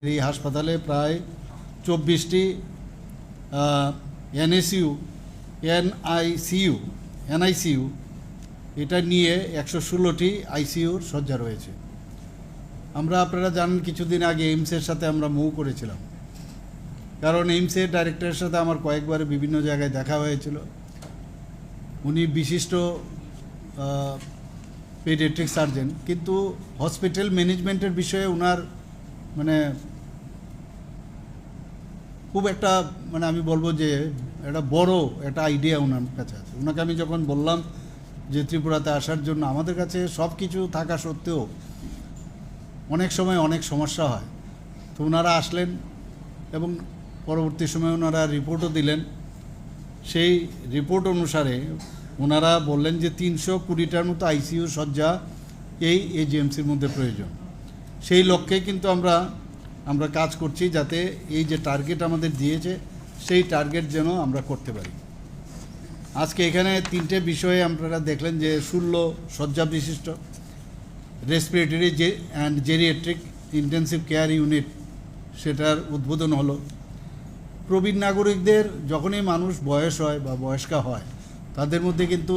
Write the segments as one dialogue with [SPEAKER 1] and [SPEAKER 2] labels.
[SPEAKER 1] এই হাসপাতালে প্রায় 24টি এনআইসিইউ এটা নিয়ে 116টি আইসিইউর শয্যা রয়েছে। আপনারা জানেন কিছুদিন আগে এইমসের সাথে আমরা মুভ করেছিলাম, কারণ এইমসের ডাইরেক্টরের সাথে আমার কয়েকবার বিভিন্ন জায়গায় দেখা হয়েছিল। উনি বিশিষ্ট পেডিয়াট্রিক সার্জন, কিন্তু হসপিটাল ম্যানেজমেন্টের বিষয়ে ওনার খুব একটা আমি বলবো যে একটা বড় একটা আইডিয়া ওনার কাছে আছে। ওনাকে আমি যখন বললাম যে ত্রিপুরাতে আসার জন্য, আমাদের কাছে সব কিছু থাকা সত্ত্বেও অনেক সময় অনেক সমস্যা হয়, তো ওনারা আসলেন এবং পরবর্তী সময়ে ওনারা রিপোর্টও দিলেন। সেই রিপোর্ট অনুসারে ওনারা বললেন যে 320টার মতো আইসিইউ শয্যা এই এজিএমসির মধ্যে প্রয়োজন। সেই লক্ষ্যে কিন্তু আমরা কাজ করছি, যাতে এই যে টার্গেট আমাদের দিয়েছে সেই টার্গেট যেন আমরা করতে পারি। আজকে এখানে 3টে বিষয়ে আপনারা দেখলেন যে 16 শয্যা বিশিষ্ট respiratory and geriatric intensive care unit, সেটার উদ্বোধন হলো। প্রবীণ নাগরিকদের যখনই মানুষ বয়স হয় বা বয়স্কা হয়, তাদের মধ্যে কিন্তু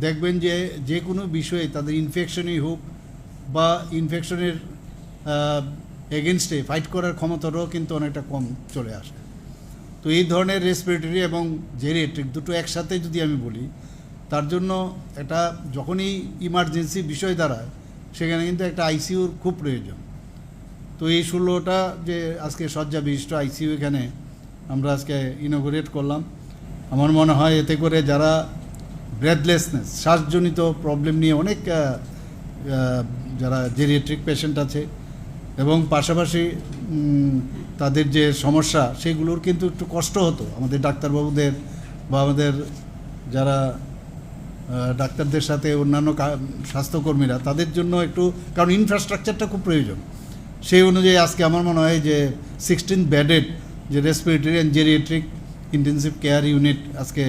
[SPEAKER 1] দেখবেন যে যে কোনো বিষয়ে তাদের ইনফেকশনই হোক বা ইনফেকশনের এগেনস্টে ফাইট করার ক্ষমতাটাও কিন্তু অনেকটা কম চলে আসে। তো এই ধরনের রেসপিরেটরি এবং জেরিয়াট্রিক দুটো একসাথে যদি আমি বলি, তার জন্য এটা যখনই ইমার্জেন্সি বিষয় দাঁড়ায়, সেখানে কিন্তু একটা আইসিইউর খুব প্রয়োজন। তো এই 16টা যে আজকে শয্যা বিশিষ্ট আইসিইউ এখানে আমরা আজকে ইনোগ্রেট করলাম। আমার মনে হয় এতে করে যারা ব্রেথলেসনেস, শ্বাসজনিত প্রবলেম নিয়ে অনেক যারা জেরিয়াট্রিক পেশেন্ট আছে এবং পাশাপাশি তাদের যে সমস্যা, সেগুলোর কিন্তু একটু কষ্ট হতো আমাদের ডাক্তারবাবুদের বা আমাদের যারা ডাক্তারদের সাথে অন্যান্য স্বাস্থ্যকর্মীরা, তাদের জন্য একটু, কারণ ইনফ্রাস্ট্রাকচারটা খুব প্রয়োজন। সেই অনুযায়ী আজকে আমার মনে হয় যে 16 বেডেড যে respiratory and geriatric intensive care unit আজকে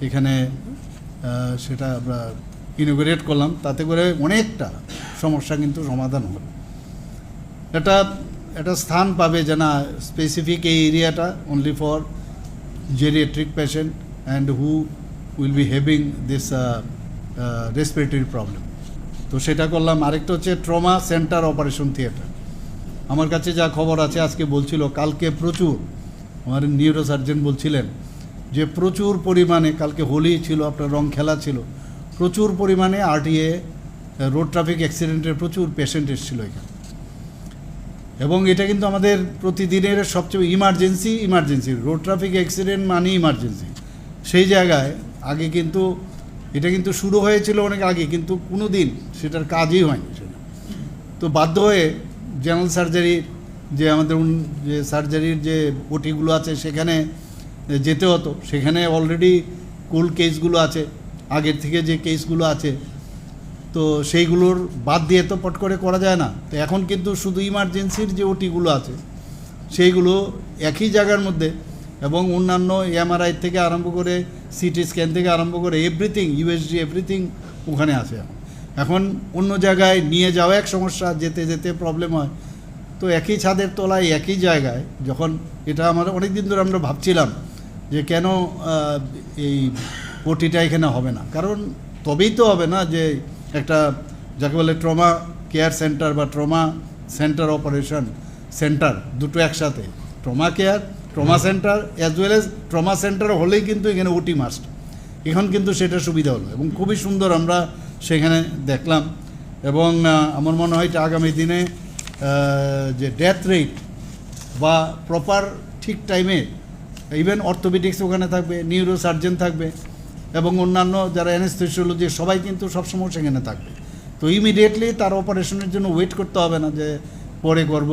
[SPEAKER 1] এখানে সেটা আমরা ইনোগ্রেট করলাম। তাতে করে অনেকটা সমস্যা কিন্তু সমাধান হল। এটা স্থান পাবে যে না, স্পেসিফিক এই এরিয়াটা only for geriatric patient and who will be having this respiratory problem. তো সেটা করলাম। আরেকটা হচ্ছে ট্রমা সেন্টার অপারেশন থিয়েটার। আমার কাছে যা খবর আছে, আজকে বলছিল কালকে প্রচুর, আমার নিউরোসার্জন বলছিলেন যে প্রচুর পরিমাণে, কালকে হোলি ছিল, আপনার রং খেলা ছিল, প্রচুর পরিমাণে আরটিএ রোড ট্রাফিক অ্যাক্সিডেন্টের প্রচুর পেশেন্ট এসেছিলো এখানে। এবং এটা কিন্তু আমাদের প্রতিদিনের সবচেয়ে ইমার্জেন্সি রোড ট্রাফিক অ্যাক্সিডেন্ট মানে ইমার্জেন্সি। সেই জায়গায় আগে কিন্তু এটা কিন্তু শুরু হয়েছিল অনেক আগে, কিন্তু কোনো দিন সেটার কাজই হয়নি সেটা। তো বাধ্য হয়ে জেনারেল সার্জারির যে আমাদের যে সার্জারির যে ওটিগুলো আছে সেখানে যেতে হতো। সেখানে অলরেডি কোল্ড কেসগুলো আছে, আগের থেকে যে কেসগুলো আছে, তো সেইগুলোর বাদ দিয়ে তো পট করে করা যায় না। তো এখন কিন্তু শুধু ইমার্জেন্সির যে ওটিগুলো আছে সেইগুলো একই জায়গার মধ্যে, এবং অন্যান্য এমআরআই থেকে আরম্ভ করে সিটি স্ক্যান থেকে আরম্ভ করে এভরিথিং, ইউএসজি এভরিথিং ওখানে আছে। এখন অন্য জায়গায় নিয়ে যাওয়া এক সমস্যা, যেতে যেতে প্রবলেম হয়। তো একই ছাদের তলায় একই জায়গায় যখন, এটা আমরা অনেক দিন ধরে আমরা ভাবছিলাম যে কেন এই ওটিটা এখানে হবে না। কারণ তবেই তো হবে না যে একটা যাকে বলে ট্রমা কেয়ার সেন্টার বা ট্রমা সেন্টার অপারেশন সেন্টার, দুটো একসাথে, trauma care, trauma centre as well as trauma centre হলেই কিন্তু এখানে ওটি মাস্ট। এখন কিন্তু সেটা সুবিধা হলো এবং খুবই সুন্দর আমরা সেখানে দেখলাম। এবং আমার মনে হয় যে আগামী দিনে যে ডেথ রেট বা প্রপার ঠিক টাইমে, ইভেন অর্থোপেডিক্স ওখানে থাকবে, নিউরো সার্জন থাকবে এবং অন্যান্য যারা অ্যানেস্থেসিওলজি, সবাই কিন্তু সবসময় সেখানে থাকবে। তো ইমিডিয়েটলি তার অপারেশনের জন্য ওয়েট করতে হবে না যে পরে করব,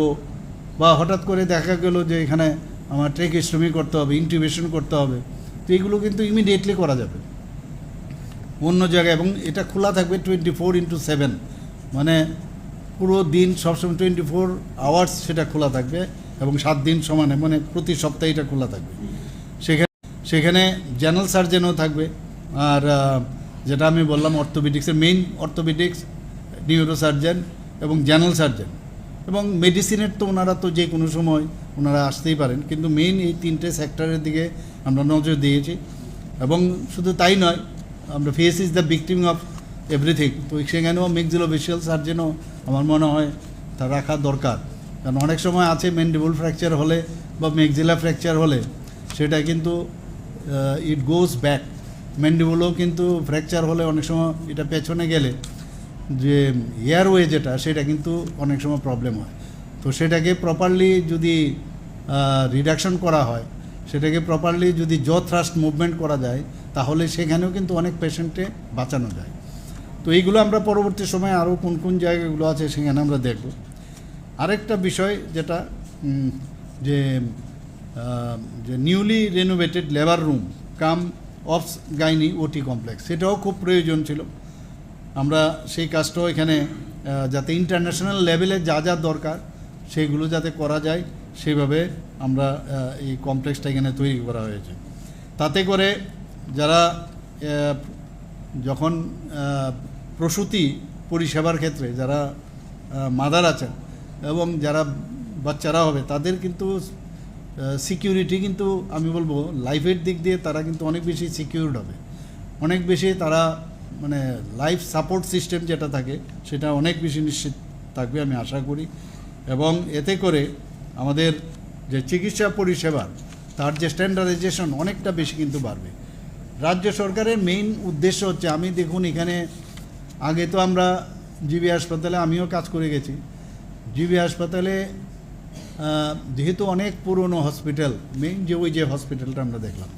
[SPEAKER 1] বা হঠাৎ করে দেখা গেল যে এখানে আমার ট্রেকিস্টমি করতে হবে, ইন্টিউবেশন করতে হবে। তো এগুলো কিন্তু ইমিডিয়েটলি করা যাবে অন্য জায়গায়। এবং এটা খোলা থাকবে 24/7, মানে পুরো দিন সবসময় 24 আওয়ার্স সেটা খোলা থাকবে এবং 7 দিন সমানে, মানে প্রতি সপ্তাহে এটা খোলা থাকবে। সেখানে জেনারেল সার্জনও থাকবে। আর যেটা আমি বললাম অর্থোপেডিক্সের মেইন অর্থোপেডিক্স, নিউরোসার্জন এবং জেনারেল সার্জন এবং মেডিসিনের তো ওনারা তো যে কোনো সময় ওনারা আসতেই পারেন, কিন্তু মেইন এই 3টে সেক্টরের দিকে আমরা নজর দিয়েছি। এবং শুধু তাই নয়, আমরা face is the victim of everything, তো সেখানেও ম্যাক্সিলোফেশিয়াল সার্জনও আমার মনে হয় তা রাখা দরকার। কারণ অনেক সময় আছে ম্যান্ডিবল ফ্র্যাকচার হলে বা ম্যাক্সিলা ফ্র্যাকচার হলে সেটা কিন্তু ইট গোজ ব্যাক। ম্যান্ডিবলও কিন্তু ফ্র্যাকচার হলে অনেক সময় এটা পেছনে গেলে যে এয়ারওয়ে যেটা সেটা কিন্তু অনেক সময় প্রবলেম হয়। তো সেটাকে প্রপারলি যদি রিডাকশন করা হয়, সেটাকে প্রপারলি যদি জ থ্রাস্ট মুভমেন্ট করা যায়, তাহলে সেখানেও কিন্তু অনেক পেশেন্টে বাঁচানো যায়। তো এইগুলো আমরা পরবর্তী সময়ে আরও কোন কোন জায়গাগুলো আছে সেখানে আমরা দেখব। আরেকটা বিষয় যেটা যে newly renovated labour room cum obs gynae OT complex, সেটাও খুব প্রয়োজন ছিল। আমরা সেই কাজটাও এখানে যাতে ইন্টারন্যাশনাল লেভেলে যা যা দরকার সেগুলো যাতে করা যায় সেইভাবে আমরা এই কমপ্লেক্সটা এখানে তৈরি করা হয়েছে। তাতে করে যারা যখন প্রসূতি পরিষেবার ক্ষেত্রে যারা মাদার আছেন এবং যারা বাচ্চারা হবে তাদের কিন্তু সিকিউরিটি কিন্তু আমি বলবো লাইফের দিক দিয়ে তারা কিন্তু অনেক বেশি সিকিউরড হবে, অনেক বেশি তারা মানে লাইফ সাপোর্ট সিস্টেম যেটা থাকে সেটা অনেক বেশি নিশ্চিত থাকবে আমি আশা করি। এবং এতে করে আমাদের যে চিকিৎসা পরিষেবা তার যে স্ট্যান্ডার্ডাইজেশন অনেকটা বেশি কিন্তু বাড়বে। রাজ্য সরকারের মেইন উদ্দেশ্য হচ্ছে, আমি দেখুন এখানে আগে তো আমরা জিবি হাসপাতালে আমিও কাজ করে গেছি। জিবি হাসপাতালে যেহেতু অনেক পুরনো হসপিটাল, মেইন যে ওই যে হসপিটালটা আমরা দেখলাম,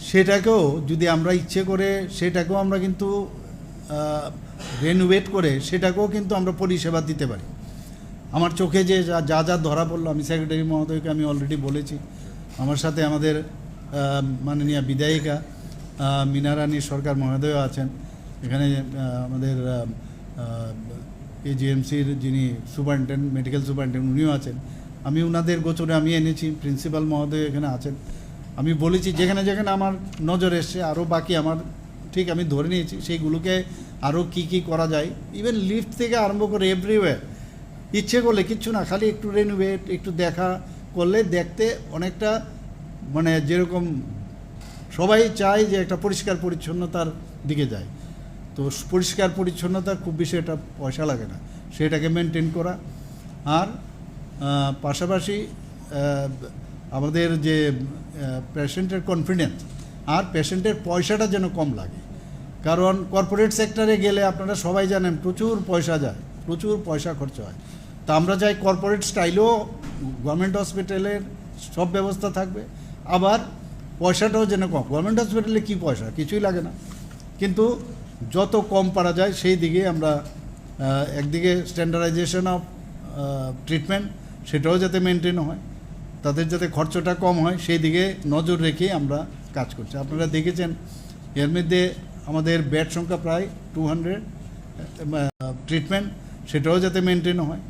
[SPEAKER 1] সেটাকেও যদি আমরা ইচ্ছে করে সেটাকেও আমরা কিন্তু রেনোভেট করে সেটাকেও কিন্তু আমরা পরিষেবা দিতে পারি। আমার চোখে যে যা যা ধরা পড়লো, আমি সেক্রেটারি মহোদয়কে আমি অলরেডি বলেছি, আমার সাথে আমাদের মাননীয় বিধায়িকা মিনারানী সরকার মহোদয় আছেন এখানে, আমাদের এজিএমসির যিনি সুপারিনটেন্ডেন্ট মেডিকেল সুপারিনটেন্ডেন্ট উনিও আছেন। আমি ওনাদের গোচরে আমি এনেছি, প্রিন্সিপাল মহোদয় এখানে আছেন। আমি বলেছি যেখানে যেখানে আমার নজর এসছে আরও বাকি আমার ঠিক আমি ধরে নিয়েছি, সেইগুলোকে আরও কি করা যায়, ইভেন লিফট থেকে আরম্ভ করে এভরিওয়্যার ইচ্ছে করলে কিচ্ছু না, খালি একটু রেনোভেট একটু দেখা করলে দেখতে অনেকটা মানে যেরকম সবাই চায় যে একটা পরিষ্কার পরিচ্ছন্নতার দিকে যায়। তো পরিষ্কার পরিচ্ছন্নতা খুব বেশি এটা পয়সা লাগে না, সেটাকে মেনটেন করা। আর পাশাপাশি আমাদের যে পেশেন্টের কনফিডেন্স আর পেশেন্টের পয়সাটা যেন কম লাগে। কারণ কর্পোরেট সেক্টরে গেলে আপনারা সবাই জানেন প্রচুর পয়সা যায়, প্রচুর পয়সা খরচ হয়। তা আমরা চাই কর্পোরেট স্টাইলেও গভর্নমেন্ট হসপিটালের সব ব্যবস্থা থাকবে, আবার পয়সাটাও যেন কম। গভর্নমেন্ট হসপিটালে কী পয়সা, কিছুই লাগে না, কিন্তু যত কম পারা যায় সেই দিকে আমরা একদিকে স্ট্যান্ডার্ডাইজেশন অফ ট্রিটমেন্ট সেটাও যাতে মেনটেন হয়, তাদের যাতে খরচটা কম হয় সেই দিকে নজর রেখে আমরা কাজ করছি। আপনারা দেখেছেন এর মধ্যে আমাদের বেড সংখ্যা প্রায় 200, ট্রিটমেন্ট সেটাও যাতে মেনটেন হয়,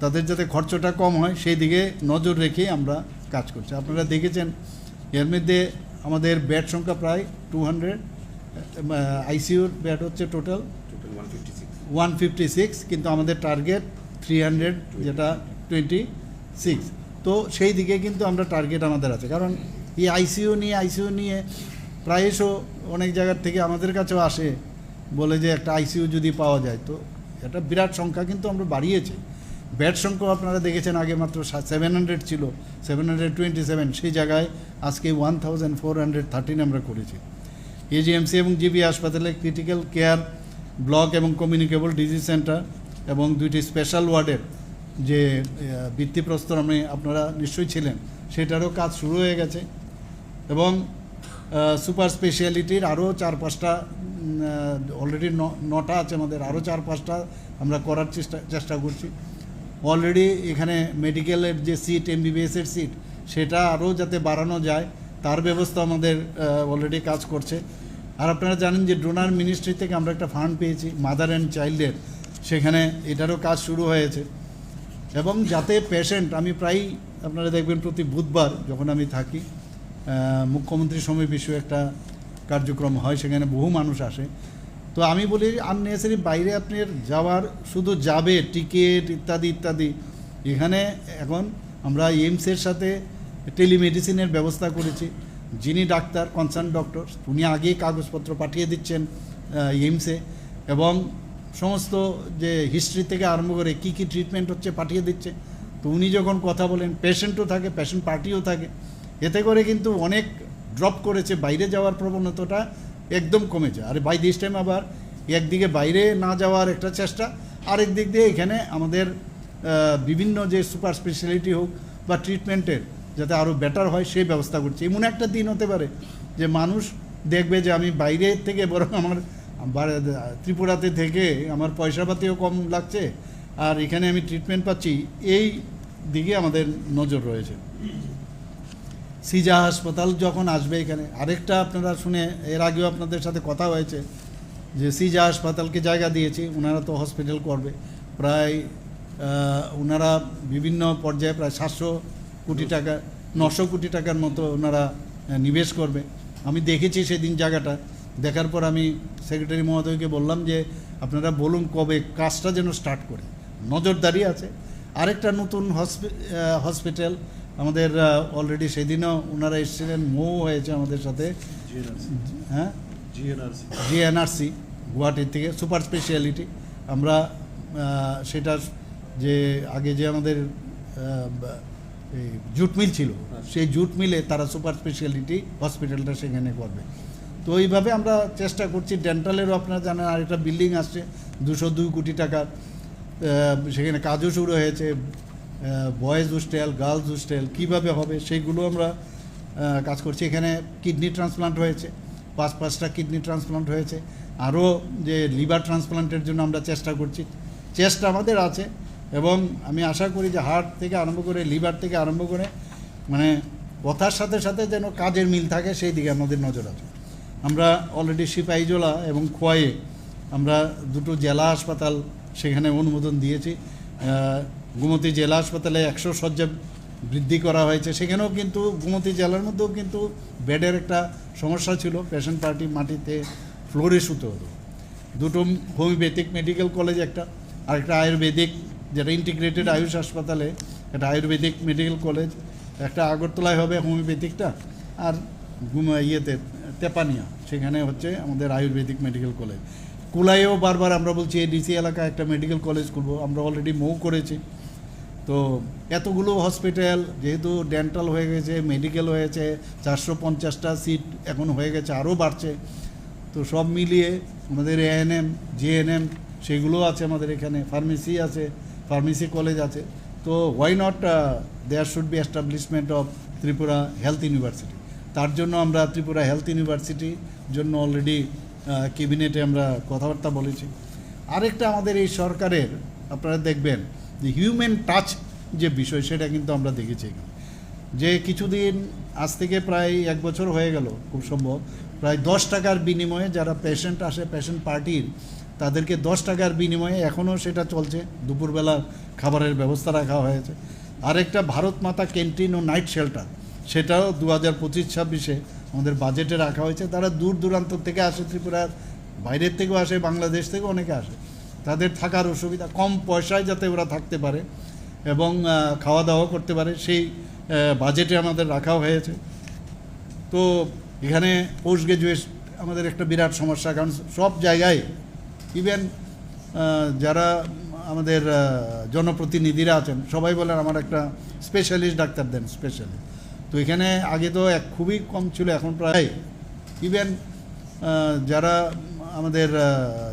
[SPEAKER 1] তাদের যাতে খরচটা কম হয় সেই দিকে নজর রেখে আমরা কাজ করছি। আপনারা দেখেছেন এর মধ্যে আমাদের বেড সংখ্যা প্রায় 200, আইসিইউর বেড হচ্ছে টোটাল 156, কিন্তু আমাদের টার্গেট 300, যেটা 26। তো সেই দিকে কিন্তু আমরা টার্গেট আমাদের আছে। কারণ এই আইসিইউ নিয়ে প্রায়শ অনেক জায়গার থেকে আমাদের কাছেও আসে, বলে যে একটা আইসিইউ যদি পাওয়া যায়, তো এটা বিরাট সংখ্যা কিন্তু আমরা বাড়িয়েছি। বেড সংখ্যা আপনারা দেখেছেন আগে মাত্র 700 ছিল, 727, সেই জায়গায় আজকে 1413 আমরা করেছি। এজিএমসি এবং জিবি হাসপাতালে ক্রিটিক্যাল কেয়ার ব্লক এবং কমিউনিকেবল ডিজিজ সেন্টার এবং 2টি স্পেশাল ওয়ার্ডের যে ভিত্তিপ্রস্তর আপনারা নিশ্চয়ই ছিলেন, সেটারও কাজ শুরু হয়ে গেছে। এবং সুপার স্পেশালিটির আরও 4-5টা অলরেডি 9টা আছে আমাদের, আরও 4-5টা আমরা করার চেষ্টা করছি। অলরেডি এখানে মেডিকেলের যে সিট, এমবিবিএসের সিট, সেটা আরও যাতে বাড়ানো যায় তার ব্যবস্থা আমাদের অলরেডি কাজ করছে। আর আপনারা জানেন যে ডোনার মিনিস্ট্রি থেকে আমরা একটা ফান্ড পেয়েছি মাদার অ্যান্ড চাইল্ডের, সেখানে এটারও কাজ শুরু হয়েছে। এবং যাতে পেশেন্ট, আমি প্রায়ই আপনারা দেখবেন প্রতি বুধবার যখন আমি থাকি, মুখ্যমন্ত্রী সমাবেশ একটা কার্যক্রম হয়, সেখানে বহু মানুষ আসে। তো তো আমি বলি আননেসেসারি বাইরে আপনার যাওয়ার শুধু যাবে টিকিট ইত্যাদি ইত্যাদি। এখানে এখন আমরা এইমসের সাথে টেলিমেডিসিনের ব্যবস্থা করেছি। যিনি ডাক্তার কনসার্ন ডক্টর উনি আগেই কাগজপত্র পাঠিয়ে দিচ্ছেন এইমসে, এবং সমস্ত যে হিস্ট্রি থেকে আরম্ভ করে কী কী ট্রিটমেন্ট হচ্ছে পাঠিয়ে দিচ্ছে। তো উনি যখন কথা বলেন পেশেন্টও থাকে, পেশেন্ট পার্টিও থাকে, এতে করে কিন্তু অনেক ড্রপ করেছে, বাইরে যাওয়ার প্রবণতাটা একদম কমেছে। আর বাই দিস টাইম আবার একদিকে বাইরে না যাওয়ার একটা চেষ্টা, আরেক দিক দিয়ে এখানে আমাদের বিভিন্ন যে সুপার স্পেশালিটি হোক বা ট্রিটমেন্টের যাতে আরও বেটার হয় সেই ব্যবস্থা করছে। এমন একটা দিন হতে পারে যে মানুষ দেখবে যে আমি বাইরে থেকে বরং আমার ত্রিপুরাতে থেকে আমার পয়সাপাতিও কম লাগছে আর এখানে আমি ট্রিটমেন্ট পাচ্ছি, এই দিকে আমাদের নজর রয়েছে। সিজা হাসপাতাল যখন আসবে এখানে, আরেকটা আপনারা শুনে এর আগেও আপনাদের সাথে কথা হয়েছে যে সিজা হাসপাতালকে জায়গা দিয়েছি, ওনারা তো হসপিটাল করবে প্রায় ওনারা বিভিন্ন পর্যায়ে প্রায় 700 কোটি টাকা 900 কোটি টাকার মতো ওনারা নিবেশ করবে। আমি দেখেছি সেদিন জায়গাটা, দেখার পর আমি সেক্রেটারি মহোদয়কে বললাম যে আপনারা বলুন কবে কাজটা যেন স্টার্ট করে, নজরদারি আছে। আরেকটা নতুন হসপিটাল আমাদের অলরেডি সেদিনও ওনারা এসেছিলেন, মৌ হয়েছে আমাদের সাথে, হ্যাঁ জিএনআরসি গুয়াহাটির থেকে সুপার স্পেশালিটি। আমরা সেটা যে আগে যে আমাদের এই জুট মিল ছিল সেই জুট মিলে তারা সুপার স্পেশালিটি হসপিটালটা সেখানে করবে। তো এইভাবে আমরা চেষ্টা করছি। ডেন্টালেরও আপনারা জানেন আরেকটা বিল্ডিং আসছে 202 কোটি টাকার, সেখানে কাজও শুরু হয়েছে। বয়েজ হোস্টেল, গার্লস হোস্টেল কীভাবে হবে সেইগুলো আমরা কাজ করছি। এখানে কিডনি ট্রান্সপ্লান্ট হয়েছে, 5টা কিডনি ট্রান্সপ্লান্ট হয়েছে। আরও যে লিভার ট্রান্সপ্লান্টের জন্য আমরা চেষ্টা করছি, চেষ্টা আমাদের আছে, এবং আমি আশা করি যে হার্ট থেকে আরম্ভ করে লিভার থেকে আরম্ভ করে মানে কথার সাথে সাথে যেন কাজের মিল থাকে সেই দিকে আমাদের নজর আছে। আমরা অলরেডি সিপাহীজলা এবং খোয়াইয়ে আমরা 2টো জেলা হাসপাতাল সেখানে অনুমোদন দিয়েছি। গোমতী জেলা হাসপাতালে 100 শয্যা বৃদ্ধি করা হয়েছে। সেখানেও কিন্তু গোমতী জেলার মধ্যেও কিন্তু বেডের একটা সমস্যা ছিল, পেশেন্ট পার্টি মাটিতে ফ্লোরে শুতে হতো। 2টো হোমিওপ্যাথিক মেডিকেল কলেজ, আরেকটা আয়ুর্বেদিক যেটা ইন্টিগ্রেটেড আয়ুষ হাসপাতালে একটা আয়ুর্বেদিক মেডিকেল কলেজ, একটা আগরতলায় হবে হোমিওপ্যাথিকটা, আর ইয়েতে তেপানিয়া সেখানে হচ্ছে আমাদের আয়ুর্বেদিক মেডিকেল কলেজ। কুলাইয়েও বারবার আমরা বলছি এডিসি এলাকায় একটা মেডিকেল কলেজ করবো, আমরা অলরেডি মৌ করেছি। তো এতগুলো হসপিটাল যেহেতু ডেন্টাল হয়ে গেছে, মেডিকেল হয়েছে, 450টা সিট এখন হয়ে গেছে, আরও বাড়ছে। তো সব মিলিয়ে আমাদের এএনএম জিএনএম সেগুলো আছে আমাদের এখানে, ফার্মেসি আছে, ফার্মেসি কলেজ আছে। তো why not there should be establishment of Tripura health university. তার জন্য আমরা ত্রিপুরা হেলথ ইউনিভার্সিটির জন্য অলরেডি ক্যাবিনেটে আমরা কথাবার্তা বলেছি। আরেকটা আমাদের এই সরকারের আপনারা দেখবেন যে হিউম্যান টাচ যে বিষয়, সেটা কিন্তু আমরা দেখেছি এখানে, যে কিছুদিন আজ থেকে প্রায় 1 বছর হয়ে গেল খুব সম্ভব, প্রায় 10 টাকার বিনিময়ে যারা পেশেন্ট আসে, পেশেন্ট পার্টির তাদেরকে 10 টাকার বিনিময়ে এখনও সেটা চলছে, দুপুরবেলা খাবারের ব্যবস্থা রাখা হয়েছে। আরেকটা ভারত মাতা ক্যান্টিন ও নাইট শেল্টার, সেটাও 2025-26 আমাদের বাজেটে রাখা হয়েছে। তারা দূর দূরান্ত থেকে আসে, ত্রিপুরার বাইরের থেকেও আসে, বাংলাদেশ থেকেও অনেকে আসে, তাদের থাকার অসুবিধা, কম পয়সায় যাতে ওরা থাকতে পারে এবং খাওয়া দাওয়া করতে পারে, সেই বাজেটে আমাদের রাখা হয়েছে। তো এখানে পোস্ট গ্রাজুয়েট আমাদের একটা বিরাট সমস্যা, কারণ সব জায়গায় ইভেন যারা আমাদের জনপ্রতিনিধিরা আছেন সবাই বলেন আমার একটা স্পেশালিস্ট ডাক্তার দেন, স্পেশালিস্ট। তো এখানে আগে তো খুবই কম ছিল, এখন প্রায় ইভেন যারা আমাদের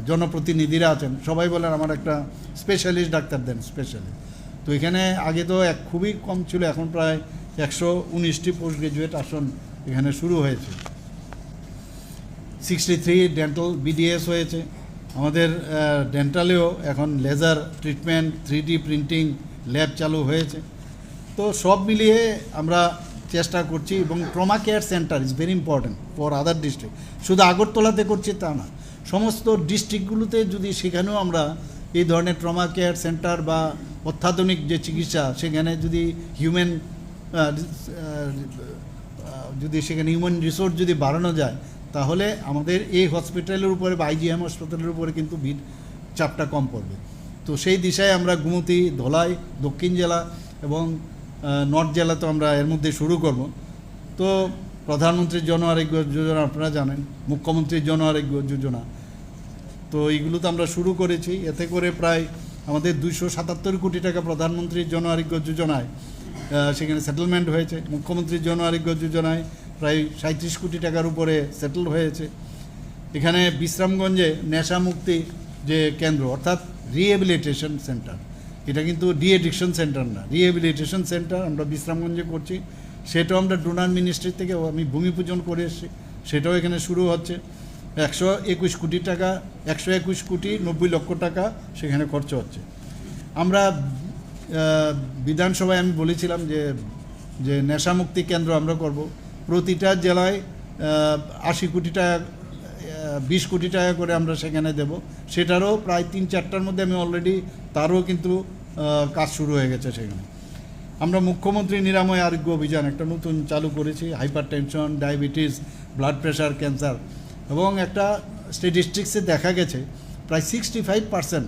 [SPEAKER 1] জনপ্রতিনিধিরা আছেন সবাই বলেন আমার একটা স্পেশালিস্ট ডাক্তার দেন, স্পেশালিস্ট। তো এখানে আগে তো খুবই কম ছিল, এখন প্রায় 119টি পোস্ট গ্রাজুয়েট আসন এখানে শুরু হয়েছে। 63 ডেন্টাল বিডিএস হয়েছে আমাদের। ডেন্টালেও এখন laser treatment, 3D printing lab চালু হয়েছে। তো সব মিলিয়ে আমরা চেষ্টা করছি, এবং trauma care centre is very important for other district. শুধু আগরতলাতে করছি তা না, সমস্ত ডিস্ট্রিক্টগুলোতে যদি সেখানেও আমরা এই ধরনের ট্রমা কেয়ার সেন্টার বা অত্যাধুনিক যে চিকিৎসা, সেখানে যদি হিউম্যান রিসোর্স যদি বাড়ানো যায়, তাহলে আমাদের এই হসপিটালের উপরে বা IGM হাসপাতালের উপরে কিন্তু ভিড় চাপটা কম পড়বে। তো সেই দিশায় আমরা গুমতি, ধলাই, দক্ষিণ জেলা এবং নর্থ জেলা তো আমরা এর মধ্যে শুরু করব। তো প্রধানমন্ত্রীর জন আরোগ্য যোজনা আপনারা জানেন, মুখ্যমন্ত্রীর জন আরোগ্য যোজনা, তো এইগুলো তো আমরা শুরু করেছি। এতে করে প্রায় আমাদের 277 কোটি টাকা প্রধানমন্ত্রীর জন আরোগ্য যোজনায় সেখানে সেটেলমেন্ট হয়েছে। মুখ্যমন্ত্রীর জন আরোগ্য যোজনায় প্রায় 37 কোটি টাকার উপরে সেটেল হয়েছে। এখানে বিশ্রামগঞ্জে নেশা মুক্তি যে কেন্দ্র অর্থাৎ রিহ্যাবিলিটেশন সেন্টার, এটা কিন্তু ডিএডিকশন সেন্টার না, রিহ্যাবিলিটেশন সেন্টার আমরা বিশ্রামগঞ্জে করছি। সেটাও আমরা ডোনার মিনিস্ট্রি থেকে আমি ভূমি পূজন করে এসেছি, সেটাও এখানে শুরু হচ্ছে। 121 কোটি টাকা, 121 কোটি 90 লক্ষ টাকা সেখানে খরচ হচ্ছে। আমরা বিধানসভায় আমি বলেছিলাম যে নেশামুক্তি কেন্দ্র আমরা করব, প্রতিটা জেলায় 80 কোটি টাকা 20 কোটি টাকা করে আমরা সেখানে দেব। সেটারও প্রায় 3-4টার মধ্যে আমি অলরেডি তারও কিন্তু কাজ শুরু হয়ে গেছে সেখানে। আমরা মুখ্যমন্ত্রী নিরাময় আরোগ্য অভিযান একটা নতুন চালু করেছি, hyper tension, diabetes, blood pressure, cancer, এবং একটা স্ট্যাটিস্টিক্সে দেখা গেছে প্রায় 65%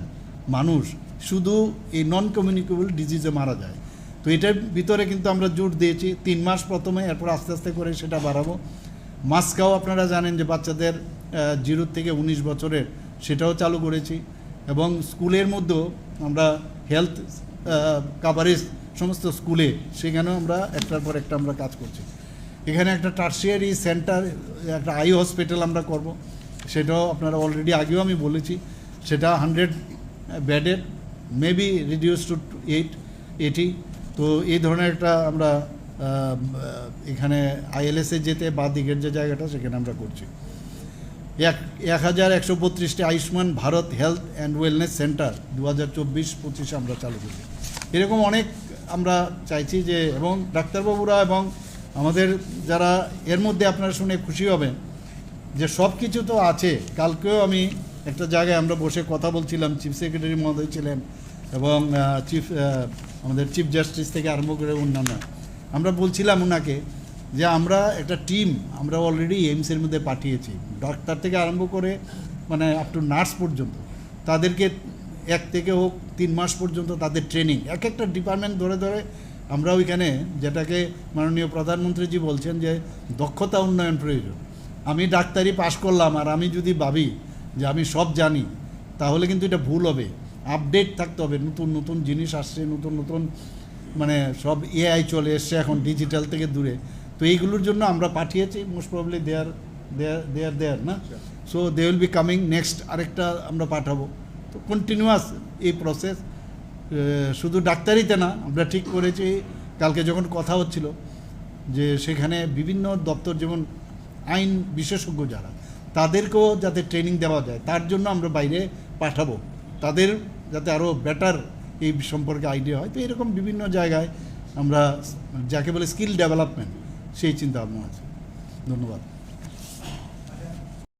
[SPEAKER 1] মানুষ শুধু এই নন কমিউনিকেবল ডিজিজে মারা যায়। তো এটার ভিতরে কিন্তু আমরা জোর দিয়েছি 3 মাস প্রথমে, এরপর আস্তে আস্তে করে সেটা বাড়াবো। মাস্কাও আপনারা জানেন যে বাচ্চাদের 0 থেকে 19 বছরের সেটাও চালু করেছি, এবং স্কুলের মধ্যেও আমরা হেলথ কাভারেজ সমস্ত স্কুলে সেখানেও আমরা একটার পর একটা আমরা কাজ করছি। এখানে একটা টার্সিয়ারি সেন্টার, একটা আই হসপিটাল আমরা করব, সেটাও আপনারা অলরেডি আগেও আমি বলেছি, সেটা 100 বেডের, মেবি রিডিউস টু 80। তো এই ধরনের একটা আমরা এখানে ILS যেতে বা দিকের যে জায়গাটা সেখানে আমরা করছি। 1132টি Ayushman Bharat health and wellness centre 2024-25 আমরা চালু করছি। এরকম অনেক আমরা চাইছি যে, এবং ডাক্তারবাবুরা এবং আমাদের যারা এর মধ্যে আপনারা শুনে খুশি হবেন যে সব কিছু তো আছে। কালকেও আমি একটা জায়গায় আমরা বসে কথা বলছিলাম, চিফ সেক্রেটারি মহোদয় ছিলেন এবং আমাদের চিফ জাস্টিস থেকে আরম্ভ করে অন্যান্য, আমরা বলছিলাম ওনাকে যে আমরা একটা টিম আমরা অলরেডি এইমসের মধ্যে পাঠিয়েছি, ডাক্তার থেকে আরম্ভ করে মানে আপ টু নার্স পর্যন্ত, তাদেরকে 1 থেকে হোক 3 মাস পর্যন্ত তাদের ট্রেনিং, এক একটা ডিপার্টমেন্ট ধরে ধরে আমরা ওইখানে, যেটাকে মাননীয় প্রধানমন্ত্রীজি বলছেন যে দক্ষতা উন্নয়ন প্রয়োজন। আমি ডাক্তারি পাশ করলাম আর আমি যদি ভাবি যে আমি সব জানি, তাহলে কিন্তু এটা ভুল হবে। আপডেট থাকতে হবে, নতুন নতুন জিনিস আসছে, নতুন নতুন মানে সব AI চলে এসছে এখন ডিজিটাল থেকে দূরে। তো এইগুলোর জন্য আমরা পাঠিয়েছি, মোস্ট প্রবলি দেয়ার না, so they will be coming next, আরেকটা আমরা পাঠাবো। তো কন্টিনিউয়াস এই প্রসেস, শুধু ডাক্তারিতে না, আমরা ঠিক করেছি কালকে যখন কথা হচ্ছিল যে সেখানে বিভিন্ন দপ্তর, যেমন আইন বিশেষজ্ঞ যারা, তাদেরকেও যাতে ট্রেনিং দেওয়া যায়, তার জন্য আমরা বাইরে পাঠাবো, তাদের যাতে আরও বেটার এই সম্পর্কে আইডিয়া হয়। তো এরকম বিভিন্ন জায়গায় আমরা যাকে বলে স্কিল ডেভেলপমেন্ট, সেই চিন্তা ভাবনা আছে। ধন্যবাদ।